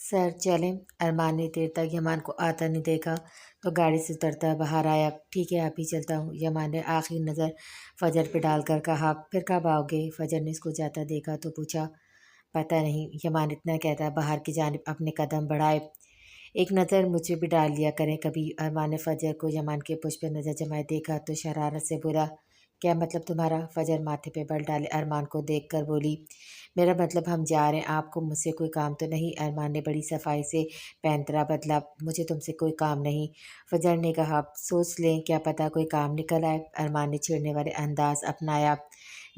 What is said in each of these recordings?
Sir चलें। अरमान ने देर तक यमान को आता नहीं देखा तो गाड़ी से उतरता बाहर आया। ठीक है, आप ही चलता हूँ। यमान ने आखिरी नज़र फजर पे डालकर कहा, फिर कब आओगे? फजर ने इसको जाता देखा तो पूछा, पता नहीं। यमान इतना कहता बाहर की जानिब अपने कदम बढ़ाए। एक नज़र मुझे भी डाल लिया करें कभी। अरमान ने फजर को यमान के पुष्प पे नज़र जमाए देखा तो शरारत से बोला, क्या मतलब तुम्हारा? फजर माथे पे बल डाले अरमान को देख कर बोली, मेरा मतलब हम जा रहे हैं, आपको मुझसे कोई काम तो नहीं? अरमान ने बड़ी सफाई से पैंतरा बदला, मुझे तुमसे कोई काम नहीं। फजर ने कहा, सोच लें, क्या पता कोई काम निकल आए। अरमान ने छेड़ने वाले अंदाज अपनाया,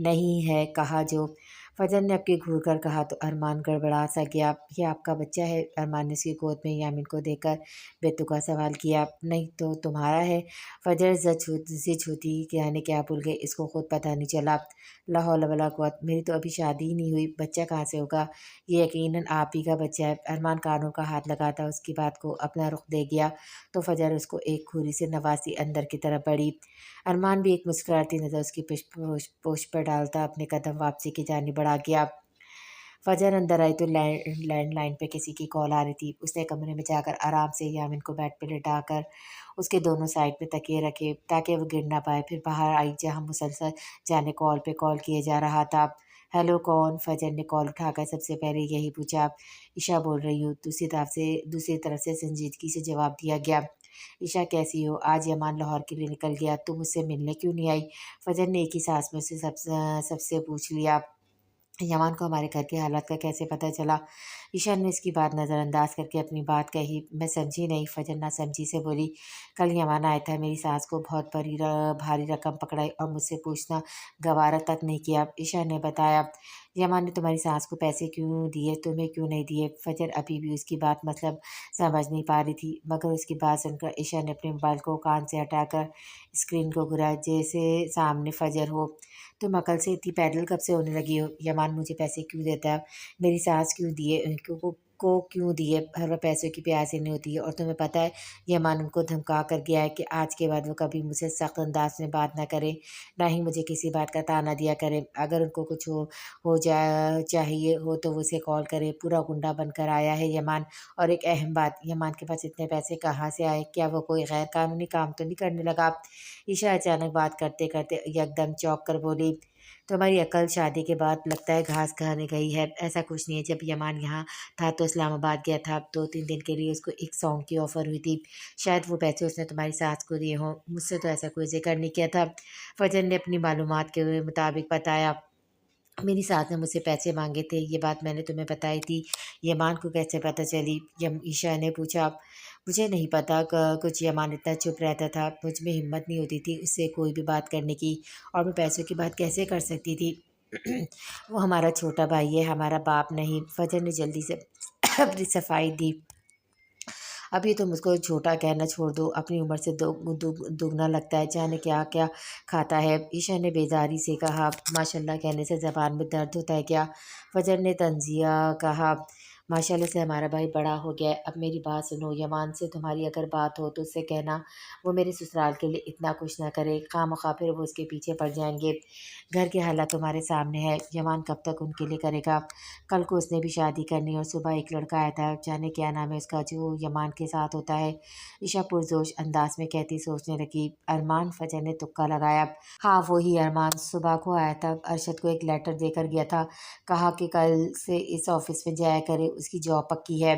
नहीं है कहा जो। फजर ने अपनी घूर कर कहा तो अरमान गड़बड़ा सा गया। ये आपका बच्चा है? अरमान ने उसकी गोद में यामिन को देखकर बेतुका सवाल किया। नहीं तो तुम्हारा है। फजर से छूती कि यानी क्या भूल गई, इसको खुद पता नहीं चला। ला हौला वला कुव्वत, मेरी तो अभी शादी ही नहीं हुई, बच्चा कहाँ से होगा? ये यकीनन आप ही का बच्चा है। अरमान कानों का हाथ लगाता उसकी बात को अपना रुख दे गया तो फजर उसको एक घूरी से नवासी अंदर की तरफ बढ़ी। अरमान भी एक मुस्कुराती नज़र उसकी पोश पर डालता अपने कदम वापसी की जानिब बढ़ा गया। फजर अंदर आई तो लैंडलाइन पे किसी की कॉल आ रही थी। उसने कमरे में जाकर आराम से यामिन को बेड पे लिटाकर उसके दोनों साइड पे तकिए रखे ताकि वो गिर ना पाए। फिर बाहर आई जहाँ मुसलसल जाने कॉल पे कॉल किए जा रहा था। हेलो कौन? फजर ने कॉल उठाकर सबसे पहले यही पूछा। ईशा बोल रही हूँ, दूसरी तरफ से संजीदगी से जवाब दिया गया। ईशा कैसी हो? आज यमान लाहौर के लिए निकल गया, तुम मुझसे मिलने क्यों नहीं आई? फजर ने एक ही सांस में से सबसे पूछ लिया। यमान को हमारे घर के हालात का कैसे पता चला? ईशा ने इसकी बात नज़रअंदाज करके अपनी बात कही। मैं समझी नहीं। फजर ना समझी से बोली, कल यमान आया था, मेरी सास को बहुत भारी रकम पकड़ाई और मुझसे पूछना गवारा तक नहीं किया। ईशा ने बताया, यमान ने तुम्हारी सास को पैसे क्यों दिए, तुम्हें क्यों नहीं दिए? फजर अभी भी उसकी बात मतलब समझ नहीं पा रही थी, मगर उसकी बात सुनकर ईशा ने अपने मोबाइल को कान से हटाकर स्क्रीन को घुराया जैसे सामने फजर हो। तुम अकल से इतनी पैदल कब से होने लगी हो? यमान मुझे पैसे क्यों देता है? मेरी सास क्यों दिए क्यों दिए? हर बार पैसों की प्यास ही नहीं होती है। और तुम्हें पता है यमान उनको धमका कर गया है कि आज के बाद वो कभी मुझसे सख्त अंदाज में बात ना करें, ना ही मुझे किसी बात का ताना दिया करें। अगर उनको कुछ हो जाए चाहिए हो तो वो उसे कॉल करे। पूरा गुंडा बनकर आया है यमान। और एक अहम बात, यमान के पास इतने पैसे कहाँ से आए? क्या वो कोई गैर कानूनी काम तो नहीं करने लगा? ईशा अचानक बात करते करते एकदम चौंक कर बोली, तुम्हारी अकल शादी के बाद लगता है घास खाने गई है। ऐसा कुछ नहीं है। जब यमान यहाँ था तो इस्लामाबाद गया था, 2-3 दिन के लिए उसको एक सॉन्ग की ऑफ़र हुई थी, शायद वो पैसे उसने तुम्हारी सास को दिए हों। मुझसे तो ऐसा कोई जिक्र नहीं किया था। फजर ने अपनी मालूमात के मुताबिक बताया, मेरी सास ने मुझसे पैसे मांगे थे, ये बात मैंने तुम्हें बताई थी। यमान को कैसे पता चली? ईशा ने पूछा। मुझे नहीं पता, कुछ यमान इतना चुप रहता था, मुझ में हिम्मत नहीं होती थी उससे कोई भी बात करने की। और मैं पैसों की बात कैसे कर सकती थी? वो हमारा छोटा भाई है, हमारा बाप नहीं। फजर ने जल्दी से अपनी सफाई दी। अभी तुम उसको छोटा कहना छोड़ दो, अपनी उम्र से दुगना लगता है, जाने क्या क्या खाता है। ईशा ने बेजारी से कहा, माशाल्लाह कहने से ज़बान में दर्द होता है क्या? फजर ने तंजिया कहा, माशाल्लाह से हमारा भाई बड़ा हो गया है। अब मेरी बात सुनो, यमान से तुम्हारी अगर बात हो तो उससे कहना वो मेरे ससुराल के लिए इतना कुछ ना करे, खामखा फिर वो उसके पीछे पड़ जाएंगे। घर के हालात तुम्हारे सामने है, यमान कब तक उनके लिए करेगा? कल को उसने भी शादी करनी और सुबह एक लड़का आया था, जाने क्या नाम है उसका, जो यमान के साथ होता है। ईशा पुरजोश अंदाज में कहती सोचने लगी, अरमान? फजर ने तुक्का लगाया। हाँ वही अरमान, सुबह को आया था, अरशद को एक लेटर देकर गया था, कहा कि कल से इस ऑफिस में जाया करे, उसकी जॉब पक्की है।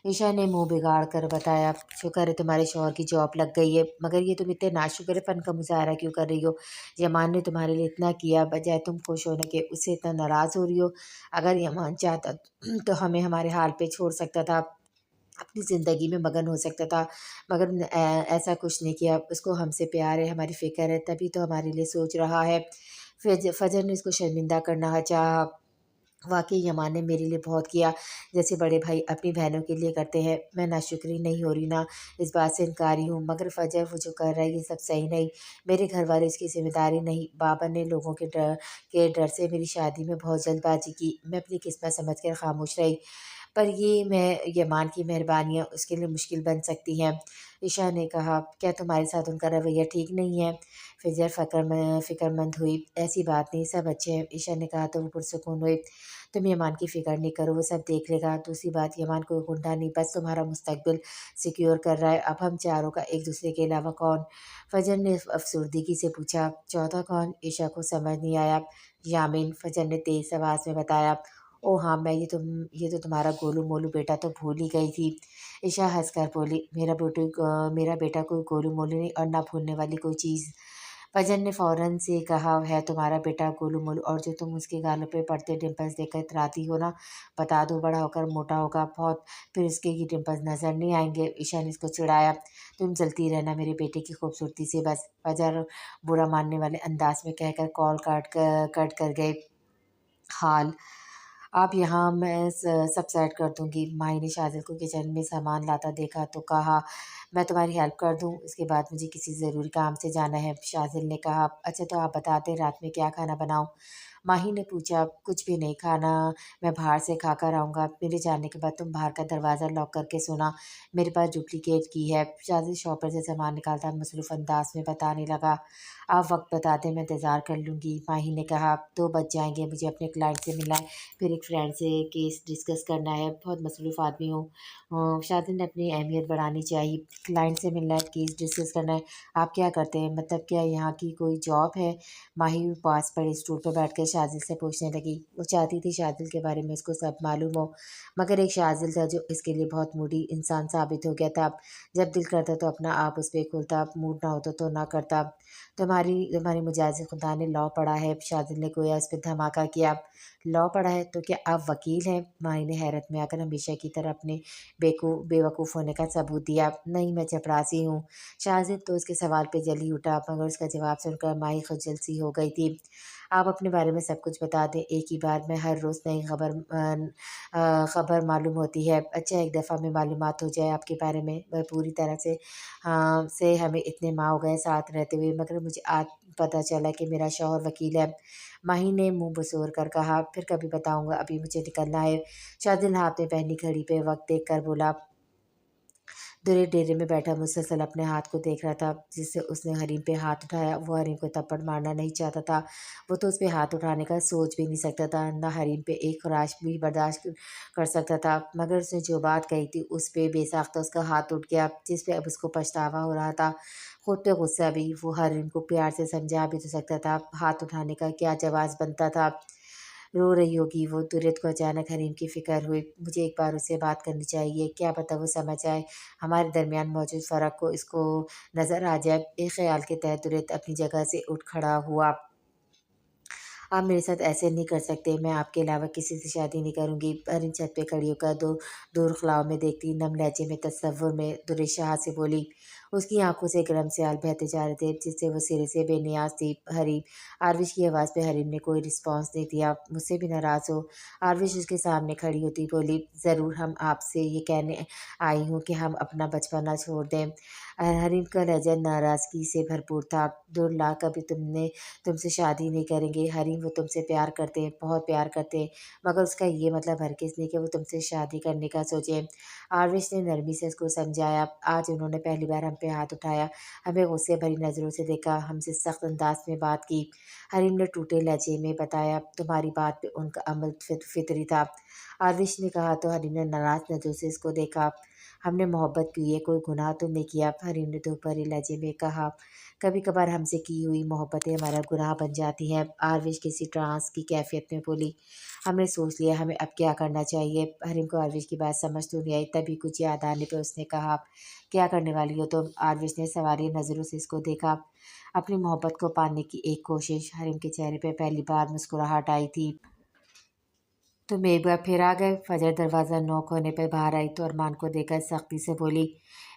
ईशा ने मुंह बिगाड़ कर बताया, शुक्र है तुम्हारे शौहर की जॉब लग गई है, मगर ये तुम इतने नाशुक्रपन का मुजाहरा क्यों कर रही हो? यमान ने तुम्हारे लिए इतना किया, बजाय तुम खुश होने के उससे इतना नाराज़ हो रही हो। अगर यमान चाहता तो हमें हमारे हाल पे छोड़ सकता था, अपनी ज़िंदगी में मगन हो सकता था, मगर ऐसा कुछ नहीं किया। उसको हमसे प्यार है, हमारी फ़िक्र है, तभी तो हमारे लिए सोच रहा है। फजर ने इसको शर्मिंदा करना चाहा। वाकई यमान ने मेरे लिए बहुत किया, जैसे बड़े भाई अपनी बहनों के लिए करते हैं। मैं नाशुक्री नहीं हो रही ना, इस बात से इनकारी हूँ, मगर फजर वो जो कर रहा है ये सब सही नहीं। मेरे घर वाले इसकी जिम्मेदारी नहीं। बाबा ने लोगों के डर से मेरी शादी में बहुत जल्दबाजी की, मैं अपनी किस्मत समझ कर खामोश रही, पर ये मैं यमान की मेहरबानियाँ उसके लिए मुश्किल बन सकती हैं। ईशा ने कहा, क्या तुम्हारे साथ उनका रवैया ठीक नहीं है? फिजर फ़िक्रमंद हुई। ऐसी बात नहीं, सब अच्छे हैं। ईशा ने कहा तो वो पुरसुकून हुई। तुम यमान की फ़िक्र नहीं करो, वो सब देख लेगा। दूसरी बात, यमान कोई गुंडा नहीं, बस तुम्हारा मुस्तकबिल सिक्योर कर रहा है। अब हम चारों का एक दूसरे के अलावा कौन? फजर ने अफसुर्दगी से पूछा। चौथा कौन? ईशा को समझ नहीं आया। यामीन, फजर ने तेज़ आवाज़ में बताया। ओह हाँ, ये तो तुम्हारा गोलू मोलू बेटा तो भूल ही गई थी। ईशा हंसकर बोली, मेरा बेटा कोई गोलू मोलू नहीं और ना भूलने वाली कोई चीज़। फजर ने फ़ौरन से कहा, है तुम्हारा बेटा गोलू मोलू, और जो तुम उसके गालों पे पड़ते डिम्पल्स देखकर इतराती हो ना, बता दो बड़ा होकर मोटा होगा बहुत, फिर उसके ये डिम्पल्स नज़र नहीं आएंगे। ईशा ने इसको चिढ़ाया। तुम जलती रहना मेरे बेटे की खूबसूरती से बस। फजर बुरा मानने वाले अंदाज में कहकर कॉल कट कर गए। हाल आप यहाँ, मैं सब सेट कर दूँगी। माही ने शाज़िल को किचन में सामान लाता देखा तो कहा, मैं तुम्हारी हेल्प कर दूँ? इसके बाद मुझे किसी ज़रूरी काम से जाना है। शाज़िल ने कहा, अच्छा तो आप बता दें रात में क्या खाना बनाऊँ? माही ने पूछा, कुछ भी नहीं खाना, मैं बाहर से खा कर आऊँगा। मेरे जाने के बाद तुम बाहर का दरवाज़ा लॉक करके सोना। मेरे पास डुप्लीकेट की है। शाज़िल शॉपर से सामान निकालता मसरूफ़ अंदाज में बताने लगा। आप वक्त बता दें, मैं इंतज़ार कर लूँगी। माही ने कहा, 2 बज जाएंगे, मुझे अपने क्लाइंट से मिलना है, फिर एक फ्रेंड से केस डिस्कस करना है, बहुत मसरूफ़ आदमी हूँ। शाज़िल ने अपनी अहमियत बढ़ानी चाहिए। क्लाइंट से मिलना है, केस डिस्कस करना है, आप क्या करते हैं? मतलब क्या यहाँ की कोई जॉब है? माही पास पड़े स्टूल पर बैठकर शाज़िल से पूछने लगी। वो चाहती थी शाज़िल के बारे में उसको सब मालूम हो, मगर एक शाज़िल था जो इसके लिए बहुत मूडी इंसान साबित हो गया था। जब दिल करता तो अपना आप उस पे खुलता, मूड ना होता तो ना करता। तुम्हारी मुजाहिर खुदा ने लॉ पढ़ा है? शाज़िल ने गोया इस पे धमाका किया। लॉ पढ़ा है तो क्या आप वकील हैं? माही ने हैरत में आकर हमेशा की तरह अपने बेवकूफ़ होने का सबूत दिया। नहीं, मैं चपरासी हूँ। शाज़िल तो उसके सवाल पे जल ही उठा, मगर उसका जवाब सुनकर माही खजल सी हो गई थी। आप अपने बारे में सब कुछ बता दें, एक ही बार में हर रोज़ नई खबर मालूम होती है। अच्छा, एक दफ़ा में मालूमात हो जाए आपके बारे में। वह पूरी तरह से हमें इतने माह हो गए साथ रहते हुए, मगर मुझे आज पता चला कि मेरा शौहर वकील है। माही ने मुँह बसोर कर कहा, फिर कभी बताऊँगा, अभी मुझे निकलना है। शाज़िल हाथ में पहनी घड़ी पे वक्त देख कर बोला। दूल्हे डेरे में बैठा मुसलसल अपने हाथ को देख रहा था जिससे उसने हरीम पे हाथ उठाया। वो हरीम को थप्पड़ मारना नहीं चाहता था। वो तो उस पे हाथ उठाने का सोच भी नहीं सकता था, ना हरीम पे एक खराश भी बर्दाश्त कर सकता था। मगर उसने जो बात कही थी उस पे बेसाख्ता उसका हाथ उठ गया, जिस पे अब उसको पछतावा हो रहा था। खुद पे गुस्सा भी। वो हरीम को प्यार से समझा भी तो सकता था, हाथ उठाने का क्या जवाब बनता था। रो रही होगी वो। तुरंत को अचानक हरीम की फ़िक्र हुई। मुझे एक बार उससे बात करनी चाहिए, क्या पता वो समझ आए, हमारे दरमियान मौजूद फ़र्क को इसको नज़र आ जाए। एक ख़्याल के तहत तुरंत अपनी जगह से उठ खड़ा हुआ। आप मेरे साथ ऐसे नहीं कर सकते, मैं आपके अलावा किसी से शादी नहीं करूँगी। हरीम छत पे खड़ी होकर दूर ख्वाब में देखती नम लहजे में तसव्वुर में दुरेशाह से बोली। उसकी आंखों से गर्म स्याल बहते जा रहे थे जिससे वो सिरे से बेनियाज थी। हरीम, आरविश की आवाज़ पे हरीम ने कोई रिस्पॉन्स नहीं दिया। मुझसे भी नाराज़ हो? आरविश उसके सामने खड़ी होती बोली, ज़रूर, हम आपसे ये कहने आई हूँ कि हम अपना बचपना छोड़ दें। हरीम का लहजा नाराज़गी से भरपूर था। दूर ला, कभी तुमसे शादी नहीं करेंगे। हरीम, वो तुमसे प्यार करते हैं, बहुत प्यार करते हैं, मगर उसका ये मतलब हरगिज़ नहीं कि वो तुमसे शादी करने का सोचें। आरविश ने नरमी से उसको समझाया। आज उन्होंने पहली बार हम पे हाथ उठाया, हमें गुस्से भरी नज़रों से देखा, हमसे सख्त अंदाज में बात की। हरीम ने टूटे लहजे में बताया, तुम्हारी बात पे उनका अमल फितरी था। आरविश ने कहा तो हरीम ने नाराज़ नज़रों से इसको देखा। हमने मोहब्बत की है, कोई गुनाह तो नहीं किया। हरीम ने धूप भरे लहजे में कहा, कभी कभार हमसे की हुई मोहब्बतें हमारा गुनाह बन जाती हैं। आरविश किसी ट्रांस की कैफियत में बोली। हमने सोच लिया, हमें अब क्या करना चाहिए? हरीम को आरविश की बात समझ तो नहीं आई, तभी कुछ याद आने पर उसने कहा, क्या करने वाली हो तुम? आरविश ने सवारी नज़रों से इसको देखा। अपनी मोहब्बत को पाने की एक कोशिश। हरीम के चेहरे पर पहली बार मुस्कुराहट आई थी। तुम एक बार फिर आ गए। फजर दरवाज़ा नॉक होने पर बाहर आई तो अरमान को देखकर सख्ती से बोली,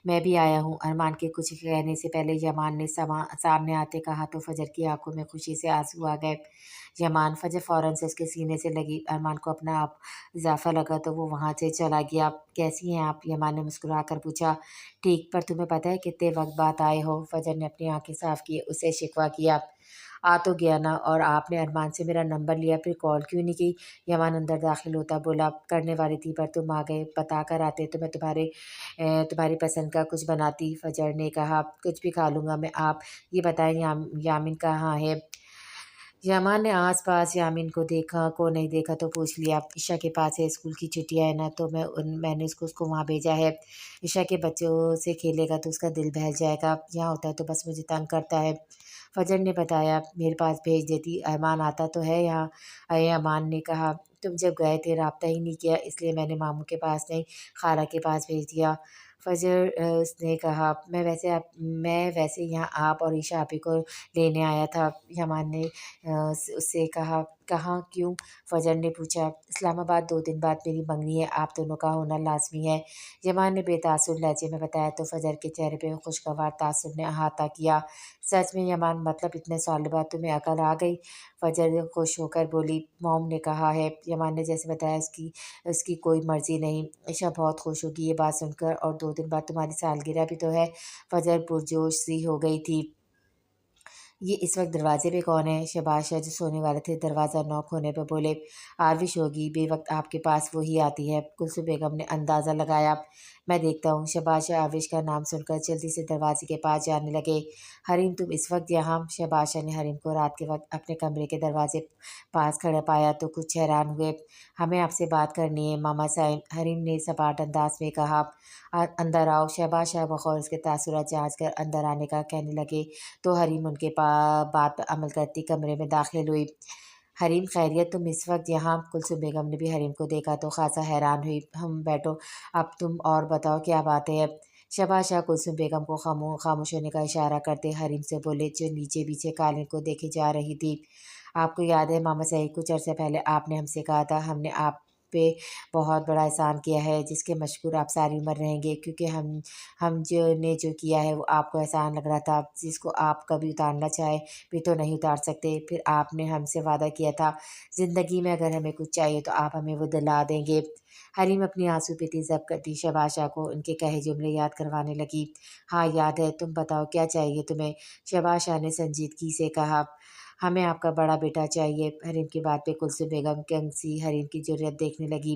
मैं भी आया हूँ। अरमान के कुछ कहने से पहले यमान ने सामने आते कहा तो फजर की आंखों में खुशी से आंसू आ गए। यमान, फजर फ़ौरन से उसके सीने से लगी। अरमान को अपना आप इजाफा लगा तो वो वहाँ से चला गया। कैसी हैं आप? यमान ने मुस्कुरा कर पूछा। ठीक, पर तुम्हें पता है कितने वक्त बाद आए हो? फजर ने अपनी आंखें साफ की, उसे शिकवा किया। आ तो गया ना, और आपने अरमान से मेरा नंबर लिया, फिर कॉल क्यों नहीं की? यमान अंदर दाखिल होता बोला, करने वाली थी पर तुम आ गए, बता कर आते तो मैं तुम्हारी पसंद का कुछ बनाती। फजर ने कहा, कुछ भी खा लूँगा मैं। आप ये बताएं, यामिन कहाँ है? यामान ने आस पास यामिन को देखा को नहीं देखा तो पूछ लिया। ईशा के पास है, स्कूल की छुट्टियां है ना, तो मैंने उसको वहाँ भेजा है। ईशा के बच्चों से खेलेगा तो उसका दिल बहल जाएगा, यहाँ होता है तो बस मुझे तंग करता है। फजर ने बताया, मेरे पास भेज देती, अरमान आता तो है यहाँ। अमान ने कहा, तुम जब गए थे राब्ता ही नहीं किया, इसलिए मैंने मामू के पास नहीं, खाला के पास भेज दिया। फजर ने कहा, मैं वैसे यहाँ आप और ईशा आपी को लेने आया था। यमान ने उससे कहा, कहाँ क्यों? फजर ने पूछा, इस्लामाबाद 2 दिन बाद मेरी मंगनी है, आप दोनों का होना लाजमी है। यमान ने बेतासुर लहजे में बताया तो फजर के चेहरे पे खुशगवार तासुर ने अहाता किया। सच में यमान, मतलब इतने साल बाद तुम्हें अकल आ गई? फजर खुश होकर बोली, मॉम ने कहा है। यमान ने जैसे बताया, उसकी उसकी कोई मर्जी नहीं। ईशा बहुत खुश होगी ये बात सुनकर, और 2 दिन बाद तुम्हारी सालगिरह भी तो है। फजर पुरजोश सी हो गई थी। ये इस वक्त दरवाजे पे कौन है? शहबाज शाह जो सोने वाले थे दरवाज़ा नॉक होने पर बोले, आरविश होगी, बेवक्त आपके पास वही आती है। कुलसुम बेगम ने अंदाज़ा लगाया। मैं देखता हूँ। शहबाज शाह आरविश का नाम सुनकर जल्दी से दरवाजे के पास जाने लगे। हरीम, तुम इस वक्त यहाँ? शहबाज शाह ने हरीम को रात के वक्त अपने कमरे के दरवाजे पास खड़ा पाया तो कुछ हैरान हुए। हमें आपसे बात करनी है मामा साहब, हरीम ने सपाट अंदाज में कहा। अंदर आओ। शहबाज शाह बखौर उसके तासुरात जांच कर अंदर आने का कहने लगे तो हरीम उनके बात पर अमल करती कमरे में दाखिल हुई। हरीम, खैरियत, तुम इस वक्त यहाँ? कुलसुम बेगम ने भी हरीम को देखा तो खासा हैरान हुई। हम बैठो, अब तुम और बताओ क्या बात है? शहबाज शाह कुलसुम बेगम को खामोश होने का इशारा करते हरीम से बोले, जो नीचे पीछे कालीन को देखे जा रही थी। आपको याद है मामा सही, कुछ अरसे पहले आपने हमसे कहा था हमने आप पे बहुत बड़ा एहसान किया है, जिसके मशकूर आप सारी उम्र रहेंगे, क्योंकि हम जो किया है वो आपको एहसान लग रहा था, जिसको आप कभी उतारना चाहे भी तो नहीं उतार सकते। फिर आपने हमसे वादा किया था, ज़िंदगी में अगर हमें कुछ चाहिए तो आप हमें वो दिला देंगे। हरीम अपनी आंसू पे जब्त करती शहबाज शाह को उनके कहे जुमले याद करवाने लगी। हाँ याद है, तुम बताओ क्या चाहिए तुम्हें? शहबाज शाह ने संजीदगी से कहा, हमें आपका बड़ा बेटा चाहिए। हरीम की बात पे कुलसुम बेगम कंसी हरीम की जरूरत देखने लगी,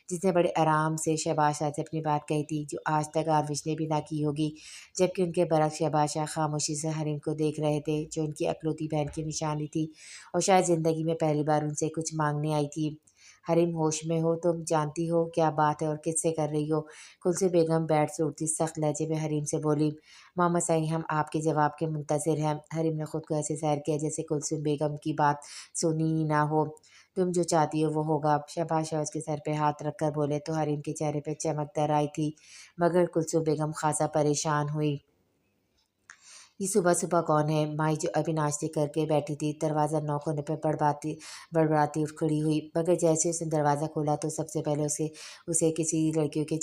जिसने बड़े आराम से शहबाज शाह से अपनी बात कही थी, जो आज तक आरविश ने भी ना की होगी। जबकि उनके बरक्स शहबाज शाह खामोशी से हरीम को देख रहे थे, जो उनकी अकलौती बहन की निशानी थी और शायद ज़िंदगी में पहली बार उनसे कुछ मांगने आई थी। हरीम, होश में हो? तुम जानती हो क्या बात है और किससे कर रही हो? कुलसुम बेगम बेड से उठती सख्त लहजे में हरीम से बोली, मामा साईं, हम आपके जवाब के मुंतज़िर हैं। हरीम ने खुद को ऐसे ज़ाहिर किया जैसे कुलसुम बेगम की बात सुनी ही ना हो। तुम जो चाहती हो वो होगा। शहबाज शाह उसके सर पे हाथ रख कर बोले तो हरीम के चेहरे पे चमक दर आई थी, मगर कुलसुम बेगम खासा परेशान हुई। ये सुबह सुबह कौन है? माई जो अभी नाश्ते करके बैठी थी, दरवाज़ा नॉक होने पर बड़बड़ाती उठ खड़ी हुई, मगर जैसे उसने दरवाज़ा खोला तो सबसे पहले उसे उसे किसी लड़कियों के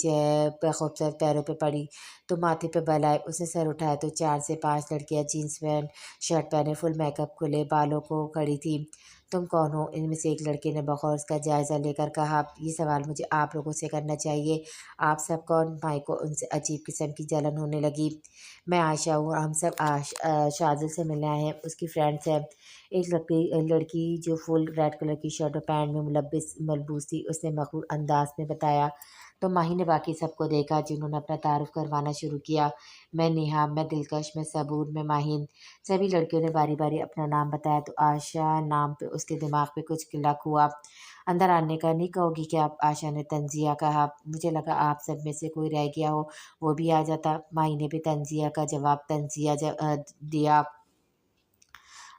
खूबसूरत पैरों पे पड़ी तो माथे पे बल आए। उसने सर उठाया तो 4 से 5 लड़कियां जीन्स पैंट शर्ट पहने, फुल मेकअप खुले बालों को खड़ी थी। तुम कौन हो? इनमें से एक लड़के ने बगौर उसका जायज़ा लेकर कहा, ये सवाल मुझे आप लोगों से करना चाहिए। आप सब कौन? माई को उनसे अजीब किस्म की जलन होने लगी। मैं आयशा हूँ, हम सब शाजिल से मिलने आए हैं, उसकी फ्रेंड्स हैं। एक लड़की जो फुल रेड कलर की शर्ट और पैंट में मुलब्बिस मलबूस थी, उसने मखूर अंदाज में बताया। तो माही ने बाकी सबको देखा, जिन्होंने अपना तारुफ करवाना शुरू किया। मैं नेहा, मैं दिलकश, मैं सबूर, मैं माहिन। सभी लड़कियों ने बारी बारी अपना नाम बताया तो आशा नाम पे उसके दिमाग पे कुछ क्लिक हुआ। अंदर आने का नहीं कहोगी क्या? आशा ने तंजिया कहा। मुझे लगा आप सब में से कोई रह गया हो, वो भी आ जाता। माही ने भी तंजिया का जवाब दिया।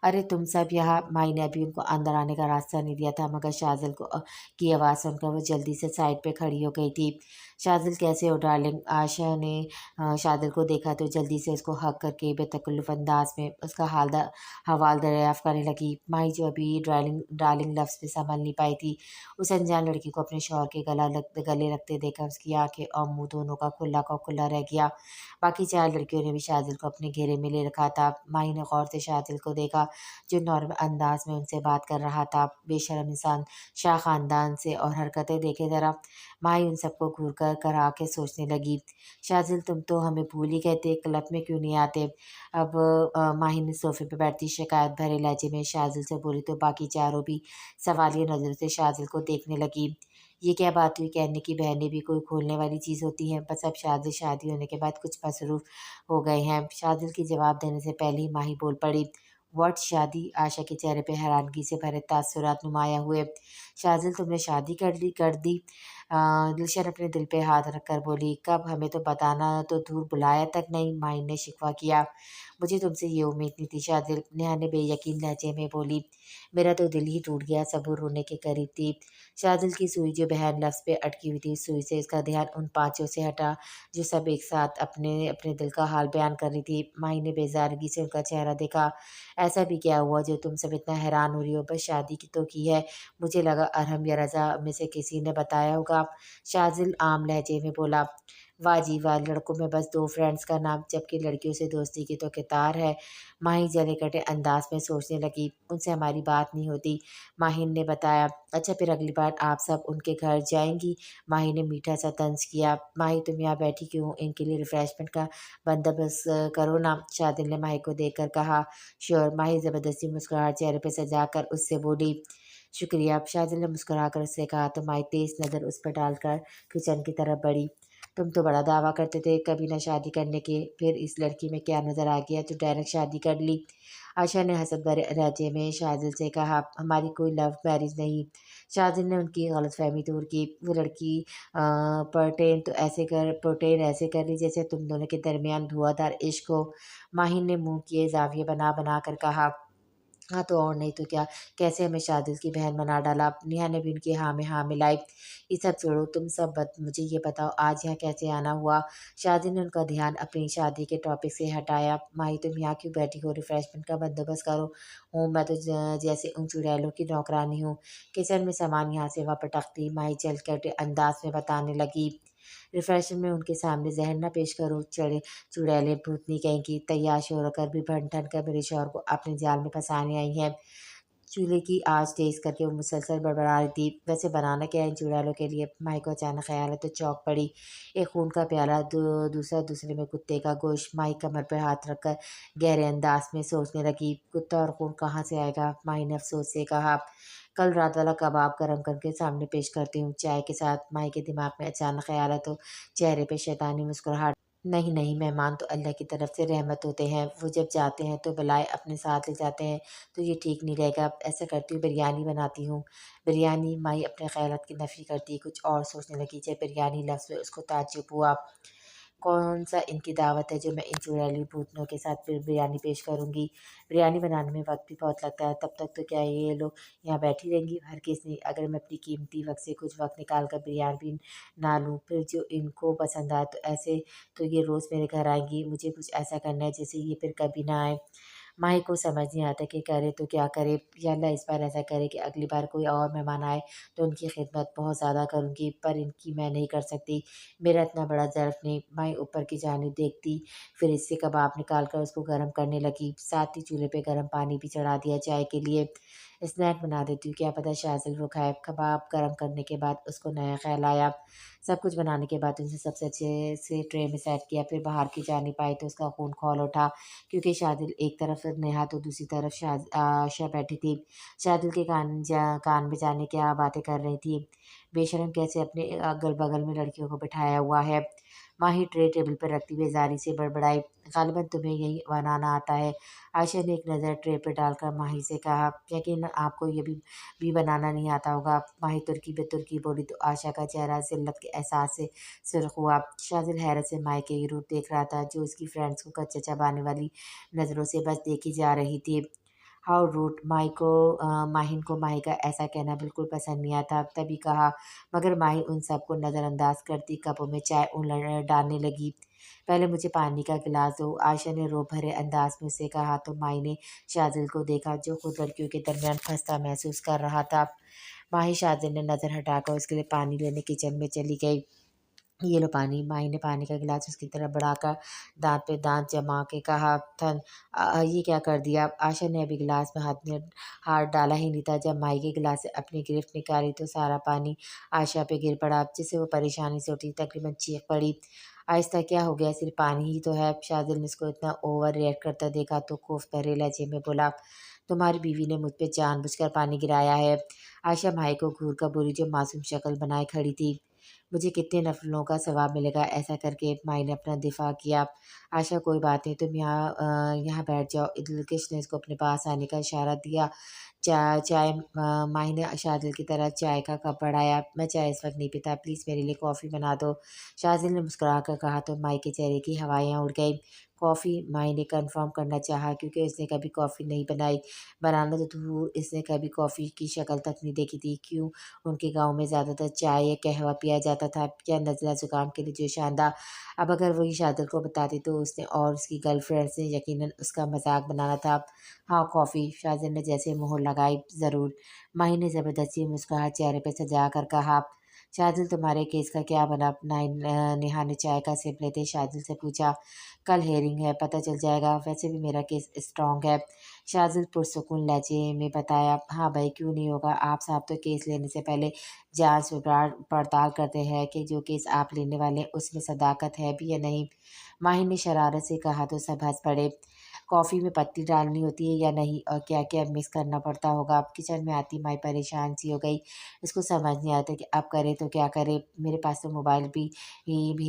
अरे तुम सब यहाँ? माई ने अभी उनको अंदर आने का रास्ता नहीं दिया था, मगर शाजिल की आवाज़ सुनकर वो जल्दी से साइड पे खड़ी हो गई थी। शाजिल, कैसे हो डार्लिंग? आशा ने शाजिल को देखा तो जल्दी से उसको हक करके बेतकल्लुफ़ अंदाज में उसका हवाल दरियाफ़्त करने लगी। माई जो अभी डार्लिंग डार्लिंग लफ्ज़ पे संभल नहीं पाई थी, उस अनजान लड़की को अपने शौहर के गले लगते देखकर उसकी आंखें और मुंह दोनों का खुला रह गया। बाकी 4 लड़कियों ने भी शाजिल को अपने घेरे में ले रखा था। माही ने गौर से शाजिल को देखा, जो नॉर्मल अंदाज में उनसे बात कर रहा था। बेशर्म इंसान, शाह खानदान से, और हरकतें देखे ज़रा। माही उन सबको घूर कर करा के सोचने लगी, शाजिल तुम तो हमें भूल ही गए थे, क्लब में क्यों नहीं आते? अब माही ने सोफे पे बैठती शिकायत भरे लहजे में शाजिल से बोली तो बाकी चारों भी सवालिया नज़र से शाजिल को देखने लगी। ये क्या बात हुई? कहने की बहनें भी कोई खोलने वाली चीज़ होती हैं? बस अब शादी होने के बाद कुछ मसरूफ़ हो गए हैं। शाजिल के जवाब देने से पहले ही माही बोल पड़ी, व्हाट शादी? आशा के चेहरे पे हैरानगी से भरे तासुरात नुमाया हुए। शाजिल तुमने शादी कर दी? दिलशन अपने दिल पे हाथ रखकर बोली, कब? हमें तो बताना तो दूर बुलाया तक नहीं, माइन ने शिकवा किया। मुझे तुमसे ये उम्मीद नहीं थी शाजिल, नेहा ने बेयकीन लहजे में बोली। मेरा तो दिल ही टूट गया, सबूर रोने के करीब थी। शाजिल की सुई जो बहन लफ्ज़ पे अटकी हुई थी, सुई से उसका ध्यान उन पांचों से हटा जो सब एक साथ अपने अपने दिल का हाल बयान कर रही थी। माही ने बेजारगी से उनका चेहरा देखा। ऐसा भी क्या हुआ जो तुम सब इतना हैरान हो रही हो? बस शादी की तो की है, मुझे लगा अरहम या रज़ा में से किसी ने बताया होगा। शाजिल आम लहजे में बोला। वाह जी वाह, लड़कों में बस दो फ्रेंड्स का नाम, जबकि लड़कियों से दोस्ती की तो कितार है। माही जले कटे अंदाज में सोचने लगी, उनसे हमारी बात नहीं होती। माहिन ने बताया। अच्छा फिर अगली बार आप सब उनके घर जाएंगी? माही ने मीठा सा तंज किया। माही तुम यहाँ बैठी क्यों? इनके लिए रिफ्रेशमेंट का बंदोबस्त करो ना, शादिल ने माही को देखकर कहा। श्योर, माही ज़बरदस्ती मुस्कुराहट चेहरे पे सजाकर उससे बोली। शुक्रिया, शादिल ने मुस्कुराकर उससे कहा तो माही तेज नज़र उस पर डालकर किचन की तरफ बढ़ी। तुम तो बड़ा दावा करते थे कभी ना शादी करने के, फिर इस लड़की में क्या नज़र आ गया जो डायरेक्ट शादी कर ली? आशा ने हंसत भरे लहजे में शाजिल से कहा, हमारी कोई लव मैरिज नहीं। शाजिल ने उनकी गलतफहमी दूर की। वो लड़की प्रोटेन ऐसे कर रही जैसे तुम दोनों के दरमियान धुआंधार इश्क हो। माहिन ने मुंह किए जाविये बना बना कर कहा। हाँ तो और नहीं तो क्या, कैसे हमें शादिल की बहन बना डाला। नेहा ने भी उनकी हाँ में हाँ मिलाई। ये सब छोड़ो, तुम सब मुझे ये बताओ आज यहाँ कैसे आना हुआ? शादी ने उनका ध्यान अपनी शादी के टॉपिक से हटाया। माही तुम यहाँ क्यों बैठी हो? रिफ्रेशमेंट का बंदोबस्त करो। हूँ मैं तो जैसे उन चुड़ैलों की नौकरानी हूँ। किचन में सामान यहाँ से वहाँ पटकती माही चल कर अंदाज में बताने लगी। रिफ्रेशमेंट में उनके सामने जहर न पेश करो, चढ़े चुड़ैलें भूतनी कहीं की, तैयार शोर कर भी भन ठन कर मेरे शौहर को अपने जाल में फंसाने आई हैं। चूल्हे की आँच तेज़ करके वो मुसलसल बड़बड़ा रही थी। वैसे बनाना क्या है इन चुड़ैलों के लिए? माही को अचानक ख़्याल है तो चौंक पड़ी। एक खून का प्याला, दूसरा दूसरे में कुत्ते का गोश्त। माही कमर पर हाथ रखकर गहरे अंदाज में सोचने लगी। कुत्ता और खून कहाँ से आएगा? माही ने अफसोस से कहा। कल रात वाला कबाब गरम करके सामने पेश करती हूँ चाय के साथ। माही के दिमाग में अचानक ख़्याल है तो चेहरे पे शैतानी मुस्कुराहट। नहीं नहीं, मेहमान तो अल्लाह की तरफ से रहमत होते हैं, वो जब जाते हैं तो बलाएँ अपने साथ ले जाते हैं, तो ये ठीक नहीं रहेगा। ऐसा करती हूँ बिरयानी बनाती हूँ। बिरयानी? माही अपने ख़यालात की नफ़ी करती कुछ और सोचने लगी। जब बिरयानी लफ्ज़ पे उसको ताज्जुब हुआ। कौन सा इनकी दावत है जो मैं इन चुड़ैली भूतनों के साथ फिर बिरयानी पेश करूँगी? बिरयानी बनाने में वक्त भी बहुत लगता है, तब तक तो क्या ये लोग यहाँ बैठी रहेंगी? हरगिज़ नहीं। अगर मैं अपनी कीमती वक्त से कुछ वक्त निकाल कर बिरयानी ना लूँ, फिर जो इनको पसंद आए तो ऐसे तो ये रोज़ मेरे घर आएंगी। मुझे कुछ ऐसा करना है जिससे ये फिर कभी ना आए। माही को समझ नहीं आता कि करे तो क्या करे। या अल्लाह इस बार ऐसा करे कि अगली बार कोई और मेहमान आए तो उनकी खिदमत बहुत ज़्यादा करूँगी, पर इनकी मैं नहीं कर सकती। मेरा इतना बड़ा ज़र्फ़ नहीं। माही ऊपर की जानिब देखती, फिर इससे कबाब निकाल कर उसको गर्म करने लगी। साथ ही चूल्हे पे गर्म पानी भी चढ़ा दिया चाय के लिए। स्नैक बना देती हूँ, क्या पता शाज़िल वो खाए। कबाब गर्म करने के बाद उसको नया ख़्याल आया। सब कुछ बनाने के बाद उनसे सबसे अच्छे से ट्रे में सेट किया, फिर बाहर की जानिब आई तो उसका खून खौल उठा। क्योंकि शादिल एक तरफ नेहा तो दूसरी तरफ आशा बैठी थी। शादिल के कान में जाने क्या बातें कर रही थी। बेशर्म कैसे अपने अगल बगल में लड़कियों को बिठाया हुआ है। माही ट्रे टेबल पर रखती बेजारी से बड़बड़ाई। गालिबन तुम्हें यही बनाना आता है। आयशा ने एक नज़र ट्रे पर डालकर माही से कहा, यकीन आपको ये भी बनाना नहीं आता होगा। माही तुर्की बेतुर्की बोली तो आशा का चेहरा जिल्लत के एहसास से सुर्ख हुआ। शाजिल हैरत से माही के ये रूप देख रहा था जो उसकी फ्रेंड्स को कच्चे चबाने वाली नज़रों से बस देखी जा रही थी। How rude. माहिन को माही का ऐसा कहना बिल्कुल पसंद नहीं आता। तभी कहा, मगर माही उन सबको नज़रअंदाज करती कपों में चाय डालने लगी। पहले मुझे पानी का गिलास दो, आयशा ने रो भरे अंदाज में उससे कहा तो माही ने शाजिल को देखा जो खुद लड़कियों के दरमियान खस्ता महसूस कर रहा था। माही शाजिल ने नज़र हटाकर उसके लिए पानी लेने किचन में चली गई। ये लो पानी। माही ने पानी का गिलास उसकी तरफ बढ़ाकर दांत पे दांत जमा के कहा। ये क्या कर दिया? आशा ने अभी गिलास में हाथ डाला ही नहीं था जब माही के गिलास से अपनी गिरफ्त निकाली तो सारा पानी आशा पे गिर पड़ा, जिससे वो परेशानी से उठी तकरीबन चीख पड़ी। आहिस्ता, क्या हो गया? सिर्फ पानी ही तो है। शादिल ने उसको इतना ओवर रिएक्ट करता देखा तो खौफ भरे लहजे में बोला, तुम्हारी बीवी ने मुझ पे जानबूझकर पानी गिराया है। आयशा माही को घूर कर बोली जो मासूम शक्ल बनाए खड़ी थी। مجھے کتنے نفلوں کا ثواب ملے گا ایسا کر کے مائی نے اپنا دفاع کیا۔ عائشہ کوئی بات نہیں، تم یہاں بیٹھ جاؤ۔ دلکش نے اس کو اپنے پاس آنے کا اشارہ دیا۔ چائے ماہی نے شاذل کی طرح چائے کا کپ بڑھایا۔ میں چائے اس وقت نہیں پیتا، پلیز میرے لیے کافی بنا دو۔ شاذل نے مسکرا کر کہا تو ماہی کے چہرے کی ہوائیاں اڑ گئیں۔ کافی؟ ماہی نے کنفرم کرنا چاہا کیونکہ اس نے کبھی کافی نہیں بنائی۔ بنانا تو دور، اس نے کبھی کافی کی شکل تک نہیں دیکھی تھی۔ کیوں؟ ان کے گاؤں میں زیادہ تر چائے یا قہوہ پیا جاتا تھا یا نزلہ زکام کے لیے جوش آندہ۔ اب اگر وہی شاذل کو بتاتی تو اس نے اور اس کی گرل فرینڈس نے یقیناً اس کا مذاق بنانا تھا۔ ہاں کافی، شاذل نے جیسے مہر لگائی۔ ضرور، ماہی نے زبردستی مسکراہٹ چہرے پہ سجا کر کہا۔ شاذل تمہارے کیس کا کیا بنا؟ نیہا نے چائے کا سپ لیتے شاذل سے پوچھا۔ کل ہیئرنگ ہے، پتہ چل جائے گا، ویسے بھی میرا کیس اسٹرانگ ہے، شاذل پرسکون لہجے میں بتایا۔ ہاں بھائی کیوں نہیں ہوگا، آپ صاحب تو کیس لینے سے پہلے جانچ پڑتال کرتے ہیں کہ جو کیس آپ لینے والے ہیں اس میں صداقت ہے بھی یا نہیں۔ ماہی نے شرارت سے کہا تو سب ہنس پڑے۔ کافی میں پتی ڈالنی ہوتی ہے یا نہیں، اور کیا کیا مکس کرنا پڑتا ہوگا؟ کچن میں آتی مائی پریشان سی ہو گئی۔ اس کو سمجھ نہیں آتا کہ اب کرے تو کیا کرے۔ میرے پاس تو موبائل بھی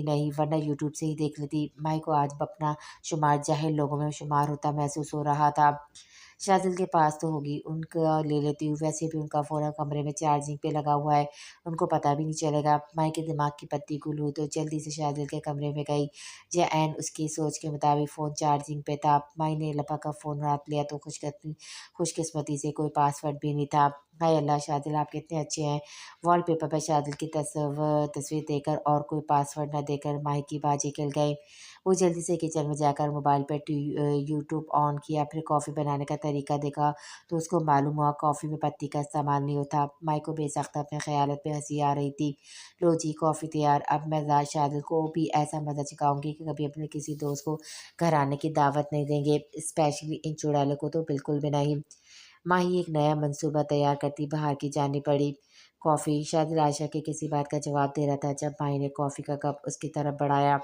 نہیں، ورنہ یوٹیوب سے ہی دیکھ لیتی۔ مائی کو آج اپنا شمار جاہل لوگوں میں شمار ہوتا محسوس ہو رہا تھا۔ شاذل کے پاس تو ہوگی، ان کا لے لیتی ہوں، ویسے بھی ان کا فون کمرے میں چارجنگ پہ لگا ہوا ہے، ان کو پتہ بھی نہیں چلے گا۔ مائی کے دماغ کی پتی گل ہوئی تو جلدی سے شاذل کے کمرے میں گئی، عین اس کی سوچ کے مطابق فون چارجنگ پہ تھا۔ مائی نے لپا کا فون ہاتھ لیا تو خوش قسمتی سے کوئی پاس ورڈ بھی نہیں تھا۔ ہائے اللہ شاذل آپ کتنے اچھے ہیں۔ وال پیپر پر شاذل کی تصویر دیکھ کر اور کوئی پاس ورڈ نہ دے کر ماہی کی باجی کھل گئے۔ وہ جلدی سے کچن میں جا کر موبائل پر یوٹیوب آن کیا، پھر کافی بنانے کا طریقہ دیکھا تو اس کو معلوم ہوا کافی میں پتی کا استعمال نہیں ہوتا۔ مائی کو بے سخت اپنے خیالات پہ ہنسی آ رہی تھی۔ لو جی کافی تیار، اب میں شاذل کو بھی ایسا مزہ چکھاؤں گی کہ کبھی اپنے کسی دوست کو گھر آنے کی دعوت نہیں دیں گے، اسپیشلی ان چڑیلوں کو تو بالکل بھی نہیں۔ ماہی ایک نیا منصوبہ تیار کرتی باہر کی جانب پڑی۔ کافی؟ شاذل عائشہ کے کسی بات کا جواب دے رہا تھا جب ماہی نے کافی کا کپ اس کی طرف بڑھایا۔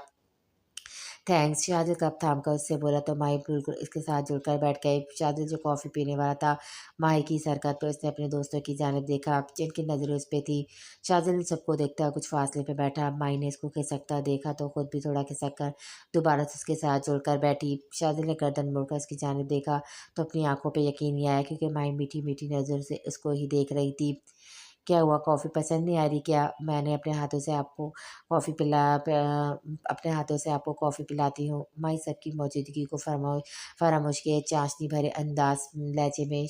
تھینکس، شاذل کپ تھام کر اس سے بولا تو ماہی بالکل اس کے ساتھ جڑ کر بیٹھ گئی۔ شاذل جو کافی پینے والا تھا، ماہی کی اس حرکت پر اس نے اپنے دوستوں کی جانب دیکھا جن کی نظریں اس پہ تھی۔ شاذل سب کو دیکھتا کچھ فاصلے پہ بیٹھا۔ ماہی نے اس کو کھسکتا دیکھا تو خود بھی تھوڑا کھسک کر دوبارہ سے اس کے ساتھ جڑ کر بیٹھی۔ شاذل نے گردن موڑ کر اس کی جانب دیکھا تو اپنی آنکھوں پہ یقین نہیں آیا کیونکہ ماہی میٹھی میٹھی نظر سے اس کو ہی دیکھ رہی تھی۔ کیا ہوا، کافی پسند نہیں آ رہی کیا؟ میں نے اپنے ہاتھوں سے آپ کو کافی پلاتی ہوں۔ مائی سب کی موجودگی کو فراموش کیے چاشنی بھرے انداز لہجے میں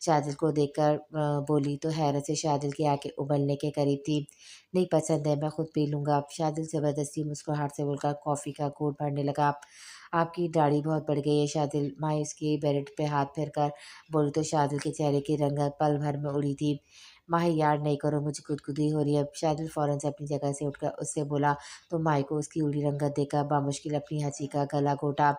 شاذل کو دیکھ کر بولی تو حیرت سے شاذل کی آنکھیں ابلنے کے قریب تھی۔ نہیں پسند ہے، میں خود پی لوں گا، شاذل زبردستی مسکراہٹ سے بول کر کافی کا گھونٹ بھرنے لگا۔ آپ کی داڑھی بہت بڑھ گئی ہے شاذل، مائی اس کی بیرٹ پہ ہاتھ پھیر کر بولی تو شاذل کے چہرے کی رنگت پل بھر میں اڑی تھی۔ ماہی یار نہیں کرو، مجھے گدگدی ہو رہی ہے۔ شاذل فوراً سے اپنی جگہ سے اٹھ کر اس سے بولا تو ماہی کو اس کی اڑی رنگت دیکھ کر بامشکل اپنی ہنسی کا گلا گھونٹا۔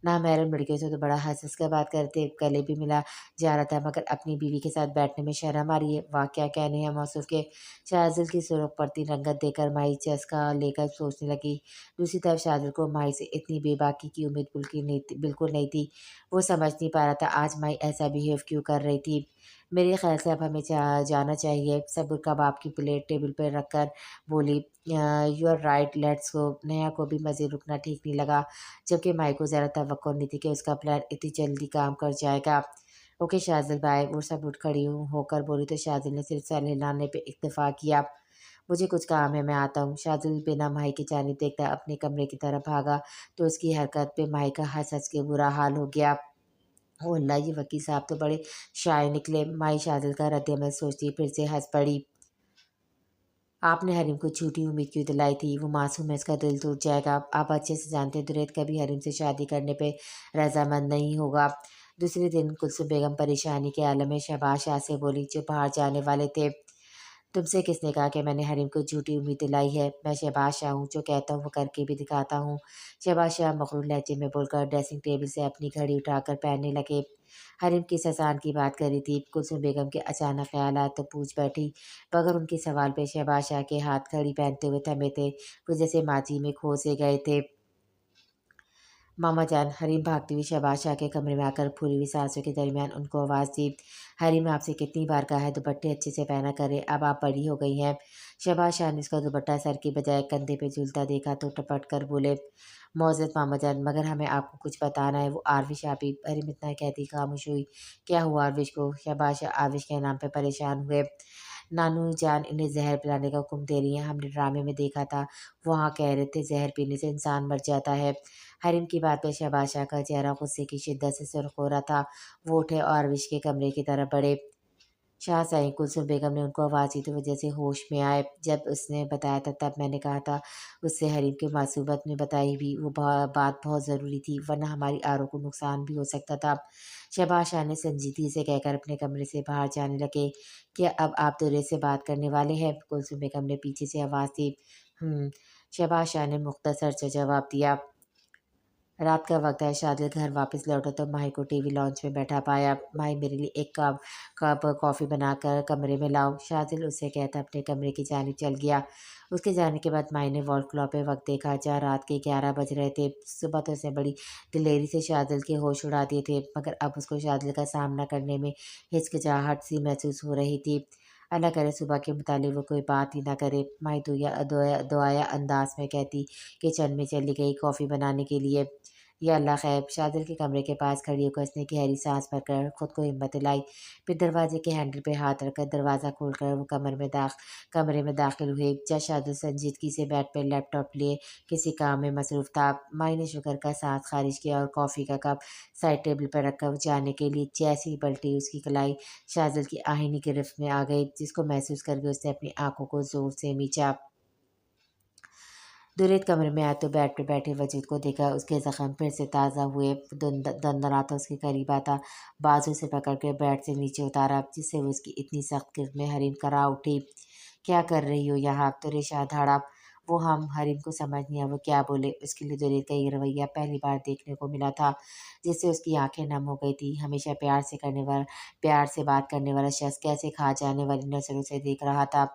نامحرم لڑکیوں سے تو بڑا ہنس کر بات کرتے، گلے بھی ملا جا رہا تھا مگر اپنی بیوی کے ساتھ بیٹھنے میں شرم آ رہی ہے، واہ کیا کہنے ہیں موصوف کے۔ شاذل کی سرخ پڑتی رنگت دیکھ کر ماہی چسکا لے کر سوچنے لگی۔ دوسری طرف شاذل کو ماہی سے اتنی بے باکی کی امید بالکل نہیں تھی۔ وہ سمجھ نہیں پا رہا تھا آج ماہی ایسا بیہیو کیوں کر رہی تھی۔ میرے خیال سے اب ہمیں جانا چاہیے، صبر کباب کی پلیٹ ٹیبل پر رکھ کر بولی۔ You are right, let's go. Neha کو بھی مزید رکنا ٹھیک نہیں لگا جبکہ مائی کو ذرا توقع نہیں تھی کہ اس کا پلان اتنی جلدی کام کر جائے گا۔ اوکے شاذل بائے، وہ سب اٹھ کھڑی ہو کر بولی تو شاذل نے صرف سر ہلانے پہ اکتفا کیا۔ مجھے کچھ کام ہے، میں آتا ہوں۔ شاذل بنا ماہی کی جانب دیکھتا اپنے کمرے کی طرف بھاگا تو اس کی حرکت پہ ماہی کا ہنس ہنس کے برا حال ہو گیا۔ او اللہ، یہ وکیل صاحب تو بڑے شائع نکلے۔ مائی شاذل کا رد عمل سوچتی پھر سے ہنس پڑی۔ آپ نے حریم کو جھوٹی امید کیوں دلائی تھی؟ وہ معصوم ہے، اس کا دل ٹوٹ جائے گا۔ آپ اچھے سے جانتے ہیں درید کبھی حریم سے شادی کرنے پہ رضامند نہیں ہوگا۔ دوسرے دن کلثوم بیگم پریشانی کے عالم میں شہباز شاہ سے بولی جو باہر جانے والے تھے۔ تم سے کس نے کہا کہ میں نے حریم کو جھوٹی امید دلائی ہے؟ میں شہباز شاہ ہوں، جو کہتا ہوں وہ کر کے بھی دکھاتا ہوں، شہباز شاہ مغرور لہجے میں بول کر ڈریسنگ ٹیبل سے اپنی گھڑی اٹھا کر پہننے لگے۔ حریم کس احسان کی بات کر رہی تھی؟ کلثوم بیگم کے اچانک خیالات تو پوچھ بیٹھی، مگر ان کے سوال پہ شہباز شاہ کے ہاتھ گھڑی پہنتے ہوئے تھمے تھے، وہ جیسے ماضی میں کھو سے گئے تھے۔ मामा जान, हरीम भागती हुई शहबाज शाह के कमरे में आकर फूली हुई सांसों के दरमियान उनको आवाज़ दी। हरीम, आपसे कितनी बार कहा है दुपट्टे अच्छे से पहना करें, अब आप बड़ी हो गई हैं। शहबाज शाह ने उसका दुपट्टा सर की बजाय कंधे पे झूलता देखा तो टपट कर बोले, मौजूद मामा जान, मगर हमें आपको कुछ बताना है। वो आरविश आपी। हरीम इतना कहती खामोश हुई। क्या हुआ आरविश को? शहबाज शाह आरविश के नाम पे परेशान हुए। नानू जान इन्हें जहर पिलाने का हुक्म दे रही हैं, हमने ड्रामे में देखा था, वहाँ कह रहे थे जहर पीने से इंसान मर जाता है। हरीम की बात पे शहबाज शाह का चेहरा गुस्से की शिद्दत से सुर्ख हो रहा था। वो उठे और आरविश के कमरे की तरफ बढ़े। शाह साईं, कुलसुम बेगम ने उनको आवाज़ दी तो वो जैसे होश में आए। जब उसने बताया था तब मैंने कहा था उससे हरीम की मासूमियत में बताई भी, वो बात बहुत ज़रूरी थी, वरना हमारी आरों को नुकसान भी हो सकता था। शहबाज शाह ने संजीदगी से कहकर अपने कमरे से बाहर जाने लगे। क्या अब आप दुर्रे से बात करने वाले हैं? कुलसुम बेगम ने पीछे से आवाज़ दी। शहबाज शाह ने मुख्तसर से जवाब दिया। रात का वक्त है, शादिल घर वापस लौटा तो माही को टीवी लॉन्च में बैठा पाया। माही, मेरे लिए एक कप कॉफ़ी बनाकर कमरे में लाओ। शादिल उससे कहता अपने कमरे की जानिब चल गया। उसके जाने के बाद माही ने वॉल क्लॉक पे वक्त देखा, जहाँ रात के 11 बज रहे थे। सुबह तो उसने बड़ी दिलेरी से शादिल के होश उड़ा दिए थे, मगर अब उसको शादिल का सामना करने में हिचकिचाहट सी महसूस हो रही थी। अल्लाह करे सुबह के मुतालिक वो कोई बात ही ना करे। माही दुआया अंदाज में कहती किचन में चली गई कॉफ़ी बनाने के लिए। या अल्लाह खैर, शादिल के कमरे के पास खड़ी होकर उसने गहरी सांस भरकर खुद को हिम्मत दिलाई। फिर दरवाजे के हैंडल पे हाथ रखकर दरवाज़ा खोलकर वो कमरे में दाखिल हुए। जब शादिल संजीदगी से बेड पर लैपटॉप लिए किसी काम में मसरूफ़ था। माई ने शुक्र का सांस खारिज किया और कॉफ़ी का कप साइड टेबल पर रखकर वो जाने के लिए जैसी ही पलटी, उसकी कलाई शादिल की आहिनी गिरफ्त में आ गई, जिसको महसूस करके उसने अपनी आंखों को जोर से मींचा। दुरेत कमरे में आया तो बेड पर बैठे वजूद को देखा। उसके जख्म फिर से ताज़ा हुए। दंदनाता उसके करीब आता, बाजू से पकड़ कर बेड से नीचे उतारा, जिससे वो उसकी इतनी सख्त ग्रिप में हरीम करा उठी। क्या कर रही हो यहाँ? तो रेशा धाड़ा। वो हम हरीम को समझ नहीं आया वो क्या बोले। उसके लिए दुरेत का ये रवैया पहली बार देखने को मिला था, जिससे उसकी आंखें नम हो गई थी। हमेशा प्यार से बात करने वाला शख्स कैसे खा जाने वाली नजरों से देख रहा था।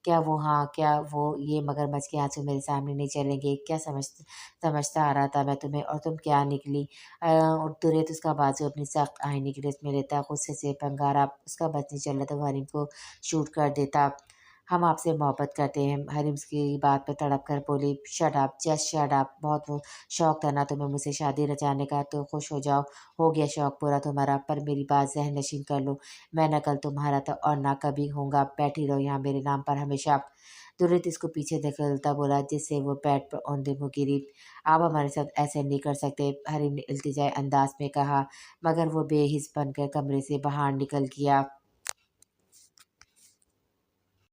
क्या वो, हाँ क्या वो, ये मगरमच्छ के आंसू मेरे सामने नहीं चलेंगे? क्या समझता आ रहा था मैं तुम्हें, और तुम क्या निकली। और तुरंत उसका बाजू अपनी सख्त आईने की रेस में लेता, गुस्से से पंगारा उसका बस नहीं चल रहा था, वो हरीम को शूट कर देता। हम आपसे मोहब्बत करते हैं। हरीम की बात पर तड़प कर बोली, shut up, just shut up. बहुत वो शौक था ना तुम्हें मुझसे शादी रचाने का, तो खुश हो जाओ, हो गया शौक पूरा तुम्हारा। पर मेरी बात ज़हन नशीन कर लो, मैं न कल तुम्हारा था और ना कभी होऊंगा। बैठी रहो यहाँ मेरे नाम पर हमेशा। दुर्रित इसको पीछे धकेलता बोला, जिससे वो बेड पर औंधे मुँह गिरी। आप हमारे साथ ऐसे नहीं कर सकते, हरीम ने इल्तिजाई अंदाज में कहा, मगर वो बेहिस बनकर कमरे से बाहर निकल गया।